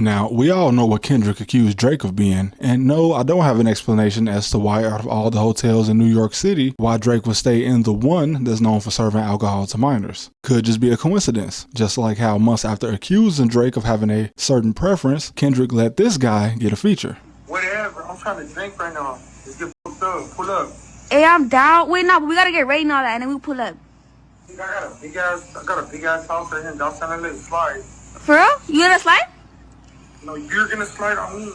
Now, we all know what Kendrick accused Drake of being, and no, I don't have an explanation as to why out of all the hotels in New York City, why Drake would stay in the one that's known for serving alcohol to minors. Could just be a coincidence, just like how months after accusing Drake of having a certain preference, Kendrick let this guy get a feature. Whatever, I'm trying to drink right now. Let's get booked up, pull up. Hey, I'm down. Wait, no, but we gotta get ready and all that, and then we pull up. I got a big ass house right here in downtown LA. Slide. For real? You gonna slide? No, you're gonna slide on me.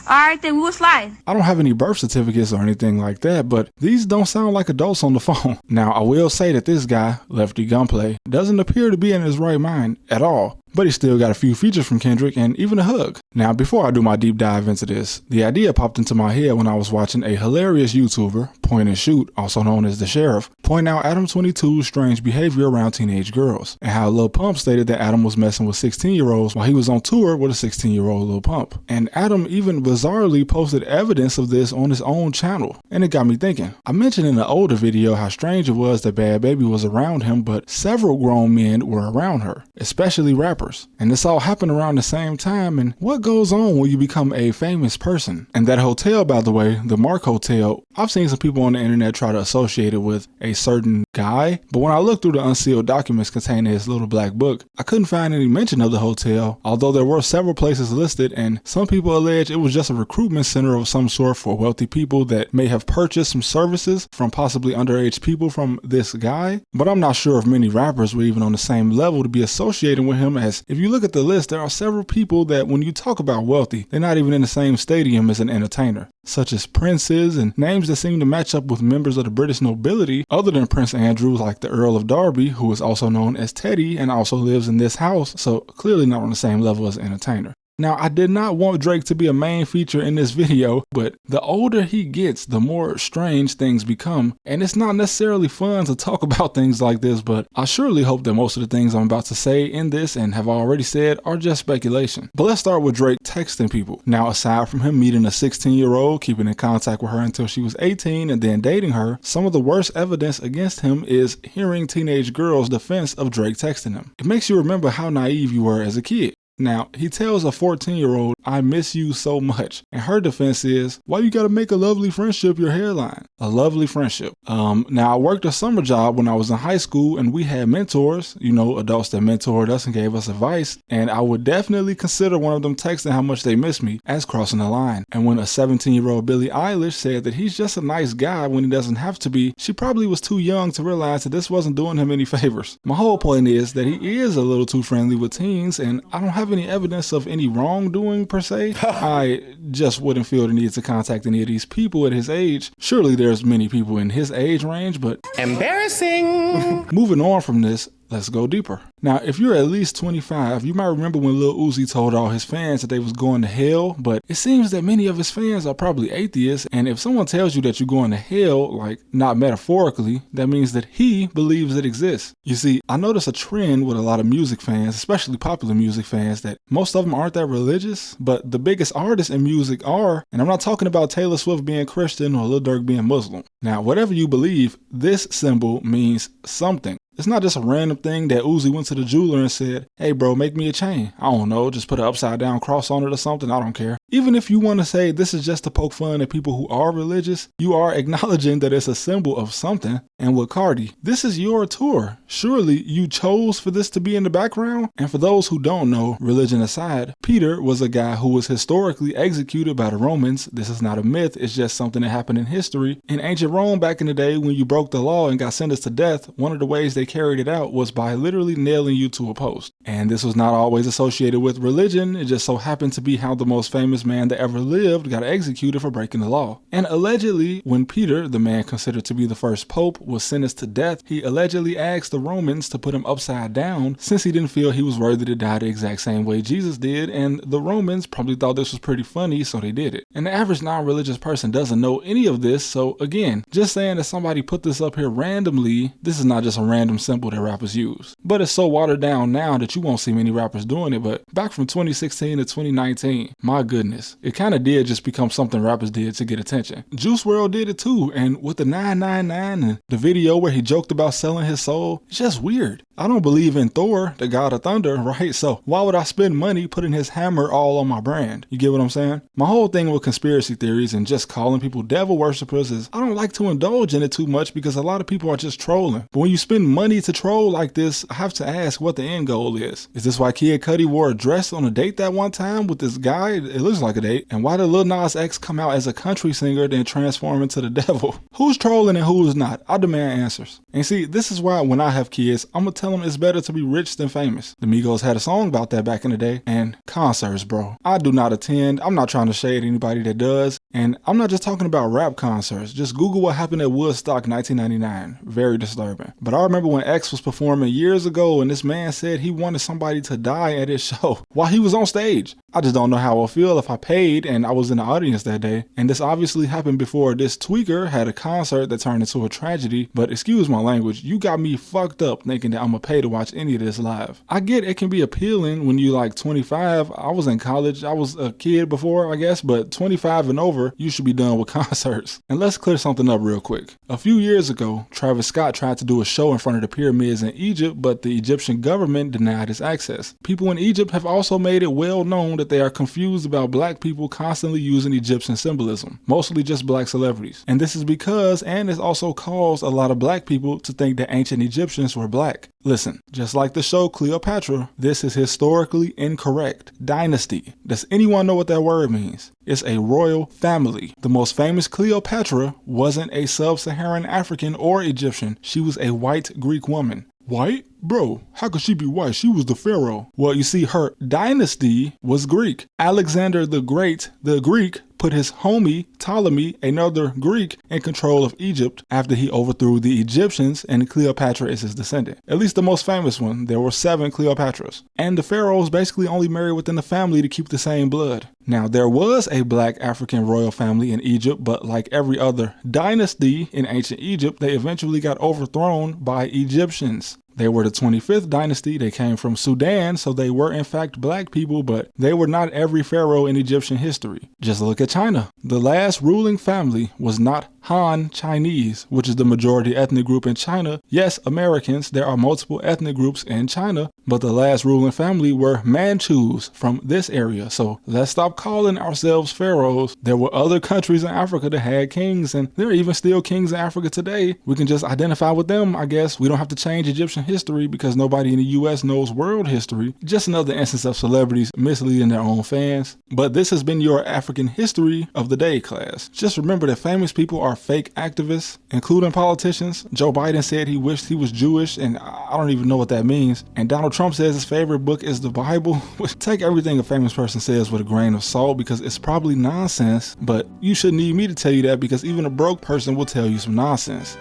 Alright, then we will slide. I don't have any birth certificates or anything like that, but these don't sound like adults on the phone. Now, I will say that this guy, Lefty Gunplay, doesn't appear to be in his right mind at all. But he still got a few features from Kendrick and even a hug. Now, before I do my deep dive into this, the idea popped into my head when I was watching a hilarious YouTuber, Point and Shoot, also known as The Sheriff, point out Adam 22's strange behavior around teenage girls, and how Lil Pump stated that Adam was messing with 16-year-olds while he was on tour with a 16-year-old Lil Pump. And Adam even bizarrely posted evidence of this on his own channel. And it got me thinking. I mentioned in an older video how strange it was that Bad Baby was around him, but several grown men were around her, especially rappers. And this all happened around the same time, and what goes on when you become a famous person? And that hotel, by the way, the Mark Hotel, I've seen some people on the internet try to associate it with a certain guy, but when I looked through the unsealed documents containing his little black book, I couldn't find any mention of the hotel, although there were several places listed, and some people allege it was just a recruitment center of some sort for wealthy people that may have purchased some services from possibly underage people from this guy. But I'm not sure if many rappers were even on the same level to be associated with him, as if you look at the list, there are several people that when you talk about wealthy, they're not even in the same stadium as an entertainer, such as princes and names that seem to match up with members of the British nobility other than Prince Andrew, like the Earl of Derby, who is also known as Teddy and also lives in this house, so clearly not on the same level as an entertainer. Now, I did not want Drake to be a main feature in this video, but the older he gets, the more strange things become. And it's not necessarily fun to talk about things like this, but I surely hope that most of the things I'm about to say in this and have already said are just speculation. But let's start with Drake texting people. Now, aside from him meeting a 16-year-old, keeping in contact with her until she was 18 and then dating her, some of the worst evidence against him is hearing teenage girls' defense of Drake texting him. It makes you remember how naive you were as a kid. Now, he tells a 14-year-old, "I miss you so much." And her defense is, "Why you gotta make a lovely friendship your hairline?" A lovely friendship. Now, I worked a summer job when I was in high school, and we had mentors, adults that mentored us and gave us advice. And I would definitely consider one of them texting how much they miss me as crossing the line. And when a 17-year-old Billie Eilish said that he's just a nice guy when he doesn't have to be, she probably was too young to realize that this wasn't doing him any favors. My whole point is that he is a little too friendly with teens, and I don't have any evidence of any wrongdoing per se. I just wouldn't feel the need to contact any of these people at his age. Surely there's many people in his age range, but embarrassing. Moving on from this, let's go deeper. Now, if you're at least 25, you might remember when Lil Uzi told all his fans that they was going to hell, but it seems that many of his fans are probably atheists, and if someone tells you that you're going to hell, like not metaphorically, that means that he believes it exists. You see, I notice a trend with a lot of music fans, especially popular music fans, that most of them aren't that religious, but the biggest artists in music are, and I'm not talking about Taylor Swift being Christian or Lil Durk being Muslim. Now, whatever you believe, this symbol means something. It's not just a random thing that Uzi went to the jeweler and said, "Hey bro, make me a chain." I don't know, just put an upside down cross on it or something, I don't care. Even if you want to say this is just to poke fun at people who are religious, you are acknowledging that it's a symbol of something. And with Cardi, this is your tour. Surely you chose for this to be in the background? And for those who don't know, religion aside, Peter was a guy who was historically executed by the Romans. This is not a myth, it's just something that happened in history. In ancient Rome back in the day, when you broke the law and got sentenced to death, one of the ways they carried it out was by literally nailing you to a post. And this was not always associated with religion, it just so happened to be how the most famous man that ever lived got executed for breaking the law. And allegedly, when Peter, the man considered to be the first pope, was sentenced to death, he allegedly asked the Romans to put him upside down since he didn't feel he was worthy to die the exact same way Jesus did, and the Romans probably thought this was pretty funny, so they did it. And the average non-religious person doesn't know any of this, so again, just saying that somebody put this up here randomly, this is not just a random symbol that rappers use. But it's so watered down now that you won't see many rappers doing it, but back from 2016 to 2019, my goodness. goodness. It kind of did just become something rappers did to get attention. Juice WRLD did it too, and with the 999 and the video where he joked about selling his soul, it's just weird. I don't believe in Thor, the god of thunder, right? So why would I spend money putting his hammer all on my brand? You get what I'm saying? My whole thing with conspiracy theories and just calling people devil worshippers is I don't like to indulge in it too much because a lot of people are just trolling. But when you spend money to troll like this, I have to ask what the end goal is. Is this why Kid Cudi wore a dress on a date that one time with this guy? It looks like a date. And why did Lil Nas X come out as a country singer then transform into the devil? Who's trolling and who's not? I demand answers. And see, this is why when I have kids, I'm gonna tell them it's better to be rich than famous. The Migos had a song about that back in the day. And concerts, bro. I do not attend. I'm not trying to shade anybody that does. And I'm not just talking about rap concerts. Just Google what happened at Woodstock 1999. Very disturbing. But I remember when X was performing years ago and this man said he wanted somebody to die at his show while he was on stage. I just don't know how I'll feel if I paid and I was in the audience that day. And this obviously happened before this tweaker had a concert that turned into a tragedy. But excuse my language, you got me fucked up thinking that I'm gonna pay to watch any of this live. I get it can be appealing when you're like 25. I was in college. I was a kid before, I guess, but 25 and over, you should be done with concerts. And let's clear something up real quick. A few years ago, Travis Scott tried to do a show in front of the pyramids in Egypt, but the Egyptian government denied his access. People in Egypt have also made it well known that they are confused about black people constantly using Egyptian symbolism, mostly just black celebrities. And this is because, and this also caused a lot of black people to think that ancient Egyptians were black. Listen, just like the show Cleopatra, this is historically incorrect. Dynasty. Does anyone know what that word means? It's a royal family. The most famous Cleopatra wasn't a sub-Saharan African or Egyptian. She was a white Greek woman. White? Bro, how could she be white? She was the pharaoh. Well, you see, her dynasty was Greek. Alexander the Great, the Greek, put his homie Ptolemy, another Greek, in control of Egypt after he overthrew the Egyptians, and Cleopatra is his descendant. At least the most famous one. There were 7 Cleopatras. And the pharaohs basically only married within the family to keep the same blood. Now, there was a black African royal family in Egypt, but like every other dynasty in ancient Egypt, they eventually got overthrown by Egyptians. They were the 25th dynasty. They came from Sudan, so they were in fact black people, but they were not every pharaoh in Egyptian history. Just look at China. The last ruling family was not Han Chinese, which is the majority ethnic group in China. Yes, Americans, there are multiple ethnic groups in China, but the last ruling family were Manchus from this area. So let's stop calling ourselves pharaohs. There were other countries in Africa that had kings, and there are even still kings in Africa today. We can just identify with them, I guess. We don't have to change Egyptian history because nobody in the US knows world history. Just another instance of celebrities misleading their own fans. But this has been your African history of the day, class. Just remember that famous people are fake activists, including politicians. Joe Biden said he wished he was Jewish, and I don't even know what that means. And Donald Trump says his favorite book is the Bible. Take everything a famous person says with a grain of salt because it's probably nonsense, but you shouldn't need me to tell you that because even a broke person will tell you some nonsense.